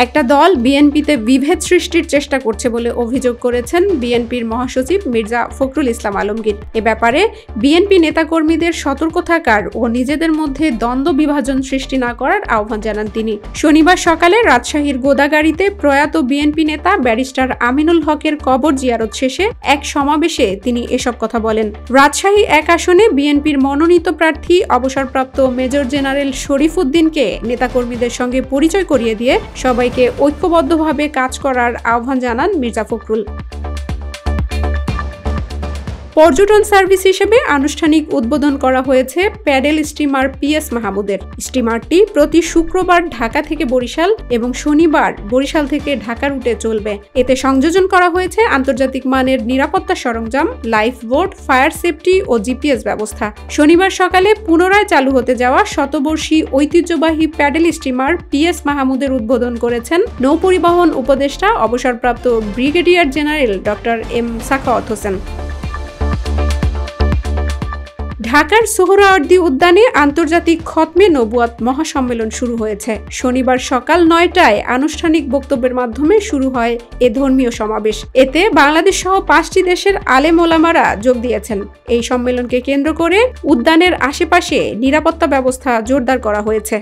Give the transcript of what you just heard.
একটা দল বিএনপিতে বিভেদ সৃষ্টির চেষ্টা করছে বলে অভিযোগ করেছেন বিএনপির মহাসচিব মির্জা ফখরুল ইসলাম আলমগীর। এ ব্যাপারে বিএনপি নেতাকর্মীদের সতর্ক থাকার ও নিজেদের মধ্যে দ্বন্দ্ব বিভাজন সৃষ্টি না করার আহ্বান জানান তিনি। শনিবার সকালে রাজশাহীর গোদাগাড়ীতে প্রয়াত বিএনপি নেতা ব্যারিস্টার আমিনুল হকের কবর জিয়ারত শেষে এক সমাবেশে তিনি এসব কথা বলেন। রাজশাহী 1 আসনে বিএনপির মনোনীত প্রার্থী অবসরপ্রাপ্ত মেজর জেনারেল শরীফ উদ্দিনকে নেতাকর্মীদের সঙ্গে পরিচয় করিয়ে দিয়ে সবাইকে ঐক্যবদ্ধভাবে কাজ করার আহ্বান জানান মির্জা ফখরুল। পর্যটন সার্ভিস হিসেবে আনুষ্ঠানিক উদ্বোধন করা হয়েছে প্যাডেল স্টিমার পিএস মাহমুদের। স্টিমারটি প্রতি শুক্রবার ঢাকা থেকে বরিশাল এবং শনিবার বরিশাল থেকে ঢাকা রুটে চলবে। এতে সংযোজন করা হয়েছে আন্তর্জাতিক মানের নিরাপত্তা সরঞ্জাম, লাইফ বোট, ফায়ার সেফটি ও জিপিএস ব্যবস্থা। শনিবার সকালে পুনরায় চালু হতে যাওয়া শতবর্ষী ঐতিহ্যবাহী প্যাডেল স্টিমার পিএস মাহমুদের উদ্বোধন করেছেন নৌপরিবহন উপদেষ্টা অবসরপ্রাপ্ত brigadier general doctor M Sakhawat Hossain. ঢাকার সোহরাওয়ার্দী উদ্যানে আন্তর্জাতিক খতমে নবুয়াত মহাসম্মেলন শুরু হয়েছে। শনিবার সকাল 9টায় আনুষ্ঠানিক বক্তব্যের মাধ্যমে শুরু হয় এ ধর্মীয় সমাবেশ। এতে বাংলাদেশ সহ 5টি দেশের আলেম ওলামারা যোগ দিয়েছেন। এই সম্মেলনকে কেন্দ্র করে উদ্যানের আশেপাশে নিরাপত্তা ব্যবস্থা জোরদার করা হয়েছে।